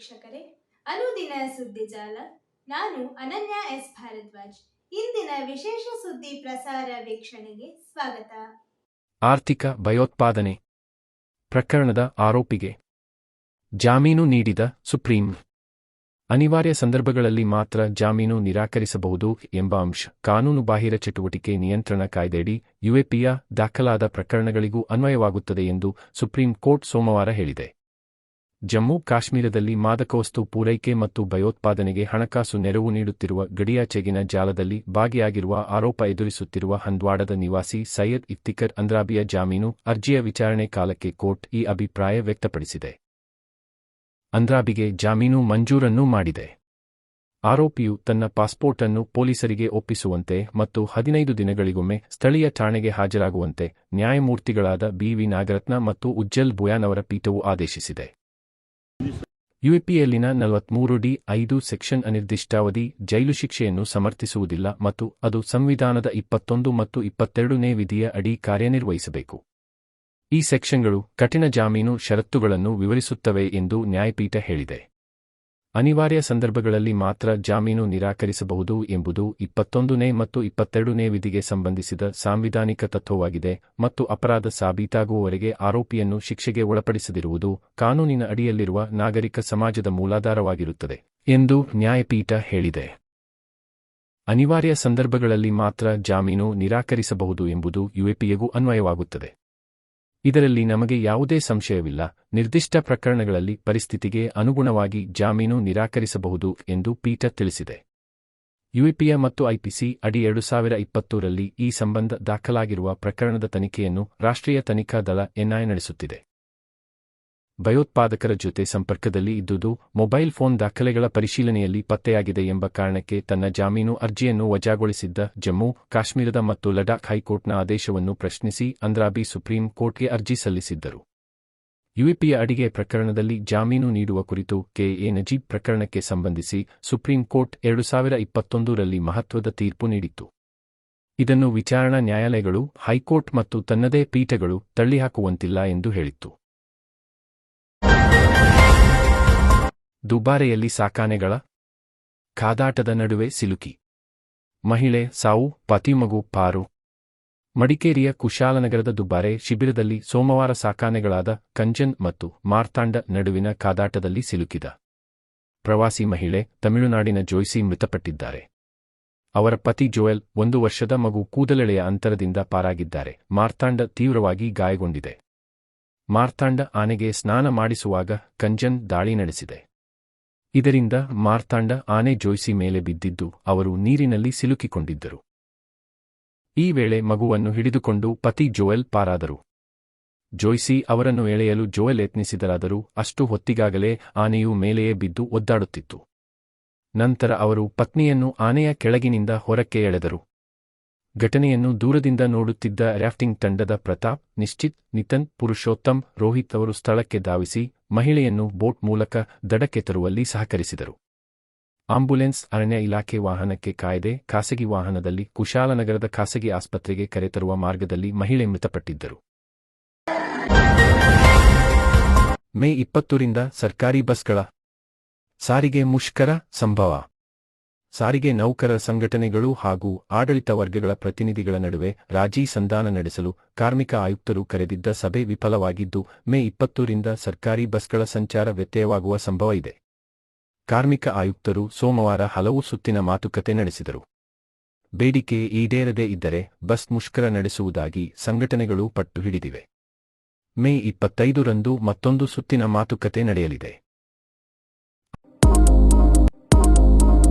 ವೀಕ್ಷಕರೇ, ಅನುದಿನ ಸುದ್ದಿಜಾಲ. ನಾನು ಅನನ್ಯ ಎಸ್ ಭಾರದ್ವಾಜ್. ಇಂದಿನ ವಿಶೇಷ ಸುದ್ದಿ ಪ್ರಸಾರ ವೀಕ್ಷಣೆಗೆ ಸ್ವಾಗತ. ಆರ್ಥಿಕ ಭಯೋತ್ಪಾದನೆ ಪ್ರಕರಣದ ಆರೋಪಿಗೆ ಜಾಮೀನು ನೀಡಿದ ಸುಪ್ರೀಂ. ಅನಿವಾರ್ಯ ಸಂದರ್ಭಗಳಲ್ಲಿ ಮಾತ್ರ ಜಾಮೀನು ನಿರಾಕರಿಸಬಹುದು ಎಂಬ ಅಂಶ ಕಾನೂನುಬಾಹಿರ ಚಟುವಟಿಕೆ ನಿಯಂತ್ರಣ ಕಾಯ್ದೆಯಡಿ ಯುಎಪಿಯ ದಾಖಲಾದ ಪ್ರಕರಣಗಳಿಗೂ ಅನ್ವಯವಾಗುತ್ತದೆ ಎಂದು ಸುಪ್ರೀಂ ಕೋರ್ಟ್ ಸೋಮವಾರ ಹೇಳಿದೆ. ಜಮ್ಮು ಕಾಶ್ಮೀರದಲ್ಲಿ ಮಾದಕವಸ್ತು ಪೂರೈಕೆ ಮತ್ತು ಭಯೋತ್ಪಾದನೆಗೆ ಹಣಕಾಸು ನೆರವು ನೀಡುತ್ತಿರುವ ಗಡಿಯಾಚೆಗಿನ ಜಾಲದಲ್ಲಿ ಭಾಗಿಯಾಗಿರುವ ಆರೋಪ ಎದುರಿಸುತ್ತಿರುವ ಹಂದ್ವಾಡದ ನಿವಾಸಿ ಸೈಯದ್ ಇಫ್ತಿಕರ್ ಅಂದ್ರಾಬಿಯ ಜಾಮೀನು ಅರ್ಜಿಯ ವಿಚಾರಣೆ ಕಾಲಕ್ಕೆ ಕೋರ್ಟ್ ಈ ಅಭಿಪ್ರಾಯ ವ್ಯಕ್ತಪಡಿಸಿದೆ. ಅಂದ್ರಾಬಿಗೆ ಜಾಮೀನು ಮಂಜೂರನ್ನೂ ಮಾಡಿದೆ. ಆರೋಪಿಯು ತನ್ನ ಪಾಸ್ಪೋರ್ಟ್ ಅನ್ನು ಪೊಲೀಸರಿಗೆ ಒಪ್ಪಿಸುವಂತೆ ಮತ್ತು 15 ದಿನಗಳಿಗೊಮ್ಮೆ ಸ್ಥಳೀಯ ಠಾಣೆಗೆ ಹಾಜರಾಗುವಂತೆ ನ್ಯಾಯಮೂರ್ತಿಗಳಾದ ಬಿ.ವಿ. ನಾಗರತ್ನ ಮತ್ತು ಉಜ್ಜಲ್ ಬುಯಾನ್ ಅವರ ಪೀಠವು ಆದೇಶಿಸಿದೆ. ಯುಎಪಿಯಲ್ಲಿನ 43(5) ಸೆಕ್ಷನ್ ಅನಿರ್ದಿಷ್ಟಾವಧಿ ಜೈಲು ಶಿಕ್ಷೆಯನ್ನು ಸಮರ್ಥಿಸುವುದಿಲ್ಲ ಮತ್ತು ಅದು ಸಂವಿಧಾನದ 21 ಮತ್ತು 22ನೇ ವಿಧಿಯ ಅಡಿ ಕಾರ್ಯನಿರ್ವಹಿಸಬೇಕು. ಈ ಸೆಕ್ಷನ್ಗಳು ಕಠಿಣ ಜಾಮೀನು ಷರತ್ತುಗಳನ್ನು ವಿವರಿಸುತ್ತವೆ ಎಂದು ನ್ಯಾಯಪೀಠ ಹೇಳಿದೆ. ಅನಿವಾರ್ಯ ಸಂದರ್ಭಗಳಲ್ಲಿ ಮಾತ್ರ ಜಾಮೀನು ನಿರಾಕರಿಸಬಹುದು ಎಂಬುದು 21ನೇ ಮತ್ತು 22ನೇ ವಿಧಿಗೆ ಸಂಬಂಧಿಸಿದ ಸಾಂವಿಧಾನಿಕ ತತ್ವವಾಗಿದೆ ಮತ್ತು ಅಪರಾಧ ಸಾಬೀತಾಗುವವರೆಗೆ ಆರೋಪಿಯನ್ನು ಶಿಕ್ಷೆಗೆ ಒಳಪಡಿಸದಿರುವುದು ಕಾನೂನಿನ ಅಡಿಯಲ್ಲಿರುವ ನಾಗರಿಕ ಸಮಾಜದ ಮೂಲಾಧಾರವಾಗಿರುತ್ತದೆ ಎಂದು ನ್ಯಾಯಪೀಠ ಹೇಳಿದೆ. ಅನಿವಾರ್ಯ ಸಂದರ್ಭಗಳಲ್ಲಿ ಮಾತ್ರ ಜಾಮೀನು ನಿರಾಕರಿಸಬಹುದು ಎಂಬುದು ಯುಎಪಿಯಗೂ ಅನ್ವಯವಾಗುತ್ತದೆ. ಇದರಲ್ಲಿ ನಮಗೆ ಯಾವುದೇ ಸಂಶಯವಿಲ್ಲ. ನಿರ್ದಿಷ್ಟ ಪ್ರಕರಣಗಳಲ್ಲಿ ಪರಿಸ್ಥಿತಿಗೆ ಅನುಗುಣವಾಗಿ ಜಾಮೀನು ನಿರಾಕರಿಸಬಹುದು ಎಂದು ಪೀಠ ತಿಳಿಸಿದೆ. ಯುಎಪಿಎ ಮತ್ತು ಐಪಿಸಿ ಅಡಿ 2020ರಲ್ಲಿ ಈ ಸಂಬಂಧ ದಾಖಲಾಗಿರುವ ಪ್ರಕರಣದ ತನಿಖೆಯನ್ನು ರಾಷ್ಟ್ರೀಯ ತನಿಖಾ ದಳ ಎನ್ಐಎ ನಡೆಸುತ್ತಿದೆ. ಭಯೋತ್ಪಾದಕರ ಜೊತೆ ಸಂಪರ್ಕದಲ್ಲಿ ಇದ್ದುದು ಮೊಬೈಲ್ ಫೋನ್ ದಾಖಲೆಗಳ ಪರಿಶೀಲನೆಯಲ್ಲಿ ಪತ್ತೆಯಾಗಿದೆ ಎಂಬ ಕಾರಣಕ್ಕೆ ತನ್ನ ಜಾಮೀನು ಅರ್ಜಿಯನ್ನು ವಜಾಗೊಳಿಸಿದ್ದ ಜಮ್ಮು ಕಾಶ್ಮೀರದ ಮತ್ತು ಲಡಾಖ್ ಹೈಕೋರ್ಟ್ನ ಆದೇಶವನ್ನು ಪ್ರಶ್ನಿಸಿ ಅಂದ್ರಾಬಿ ಸುಪ್ರೀಂ ಕೋರ್ಟ್ಗೆ ಅರ್ಜಿ ಸಲ್ಲಿಸಿದ್ದರು. ಯುಎಪಿಯ ಅಡಿಗೆ ಪ್ರಕರಣದಲ್ಲಿ ಜಾಮೀನು ನೀಡುವ ಕುರಿತು ಕೆ.ಎ. ನಜೀಬ್ ಪ್ರಕರಣಕ್ಕೆ ಸಂಬಂಧಿಸಿ ಸುಪ್ರೀಂ ಕೋರ್ಟ್ 2021ರಲ್ಲಿ ಮಹತ್ವದ ತೀರ್ಪು ನೀಡಿತ್ತು. ಇದನ್ನು ವಿಚಾರಣಾ ನ್ಯಾಯಾಲಯಗಳು, ಹೈಕೋರ್ಟ್ ಮತ್ತು ತನ್ನದೇ ಪೀಠಗಳು ತಳ್ಳಿಹಾಕುವಂತಿಲ್ಲ ಎಂದು ಹೇಳಿತ್ತು. ದುಬಾರೆಯಲ್ಲಿ ಸಾಕಾನೆಗಳ ಕಾದಾಟದ ನಡುವೆ ಸಿಲುಕಿ ಮಹಿಳೆ ಸಾವು, ಪತಿ ಮಗು ಪಾರು. ಮಡಿಕೇರಿಯ ಕುಶಾಲನಗರದ ದುಬಾರೆ ಶಿಬಿರದಲ್ಲಿ ಸೋಮವಾರ ಸಾಕಾನೆಗಳಾದ ಕಂಜನ್ ಮತ್ತು ಮಾರ್ತಾಂಡ ನಡುವಿನ ಕಾದಾಟದಲ್ಲಿ ಸಿಲುಕಿದ ಪ್ರವಾಸಿ ಮಹಿಳೆ ತಮಿಳುನಾಡಿನ ಜೋಯ್ಸಿ ಮೃತಪಟ್ಟಿದ್ದಾರೆ. ಅವರ ಪತಿ ಜೋಯಲ್ 1 ವರ್ಷದ ಮಗು ಕೂದಲೆಳೆಯ ಅಂತರದಿಂದ ಪಾರಾಗಿದ್ದಾರೆ. ಮಾರ್ತಾಂಡ ತೀವ್ರವಾಗಿ ಗಾಯಗೊಂಡಿದೆ. ಮಾರ್ತಾಂಡ ಆನೆಗೆ ಸ್ನಾನ ಮಾಡಿಸುವಾಗ ಕಂಜನ್ ದಾಳಿ ನಡೆಸಿದೆ. ಇದರಿಂದ ಮಾರ್ತಾಂಡ ಆನೆ ಜೋಯ್ಸಿ ಮೇಲೆ ಬಿದ್ದಿದ್ದು ಅವರು ನೀರಿನಲ್ಲಿ ಸಿಲುಕಿಕೊಂಡಿದ್ದರು. ಈ ವೇಳೆ ಮಗುವನ್ನು ಹಿಡಿದುಕೊಂಡು ಪತಿ ಜೋಯಲ್ ಪಾರಾದರು. ಜೋಯ್ಸಿ ಅವರನ್ನು ಎಳೆಯಲು ಜೋಯಲ್ ಯತ್ನಿಸಿದರಾದರೂ ಅಷ್ಟು ಹೊತ್ತಿಗಾಗಲೇ ಆನೆಯು ಮೇಲೆಯೇ ಬಿದ್ದು ಒದ್ದಾಡುತ್ತಿತ್ತು. ನಂತರ ಅವರು ಪತ್ನಿಯನ್ನು ಆನೆಯ ಕೆಳಗಿನಿಂದ ಹೊರಕ್ಕೆ ಎಳೆದರು. ಘಟನೆಯನ್ನು ದೂರದಿಂದ ನೋಡುತ್ತಿದ್ದ ರ್ಯಾಫ್ಟಿಂಗ್ ತಂಡದ ಪ್ರತಾಪ್, ನಿಶ್ಚಿತ್, ನಿತನ್, ಪುರುಷೋತ್ತಮ್, ರೋಹಿತ್ ಅವರು ಸ್ಥಳಕ್ಕೆ ಧಾವಿಸಿ ಮಹಿಳೆಯನ್ನು ಬೋಟ್ ಮೂಲಕ ದಡಕ್ಕೆ ತರುವಲ್ಲಿ ಸಹಕರಿಸಿದರು. ಆಂಬ್ಯುಲೆನ್ಸ್, ಅರಣ್ಯ ಇಲಾಖೆ ವಾಹನಕ್ಕೆ ಕಾಯದೆ ಖಾಸಗಿ ವಾಹನದಲ್ಲಿ ಕುಶಾಲನಗರದ ಖಾಸಗಿ ಆಸ್ಪತ್ರೆಗೆ ಕರೆತರುವ ಮಾರ್ಗದಲ್ಲಿ ಮಹಿಳೆ ಮೃತಪಟ್ಟಿದ್ದರು. ಮೇ 20ರಿಂದ ಸರ್ಕಾರಿ ಬಸ್ಗಳ ಸಾರಿಗೆ ಮುಷ್ಕರ ಸಂಭವ. ಸಾರಿಗೆ ನೌಕರರ ಸಂಘಟನೆಗಳು ಹಾಗೂ ಆಡಳಿತ ವರ್ಗಗಳ ಪ್ರತಿನಿಧಿಗಳ ನಡುವೆ ರಾಜಿ ಸಂಧಾನ ನಡೆಸಲು ಕಾರ್ಮಿಕ ಆಯುಕ್ತರು ಕರೆದಿದ್ದ ಸಭೆ ವಿಫಲವಾಗಿದ್ದು ಮೇ 20ರಿಂದ ಸರ್ಕಾರಿ ಬಸ್ಗಳ ಸಂಚಾರ ವ್ಯತ್ಯಯವಾಗುವ ಸಂಭವ ಇದೆ. ಕಾರ್ಮಿಕ ಆಯುಕ್ತರು ಸೋಮವಾರ ಹಲವು ಸುತ್ತಿನ ಮಾತುಕತೆ ನಡೆಸಿದರು. ಬೇಡಿಕೆ ಈಡೇರದೇ ಇದ್ದರೆ ಬಸ್ ಮುಷ್ಕರ ನಡೆಸುವುದಾಗಿ ಸಂಘಟನೆಗಳು ಪಟ್ಟು ಹಿಡಿದಿವೆ. ಮೇ 25ರಂದು ಮತ್ತೊಂದು ಸುತ್ತಿನ ಮಾತುಕತೆ ನಡೆಯಲಿದೆ.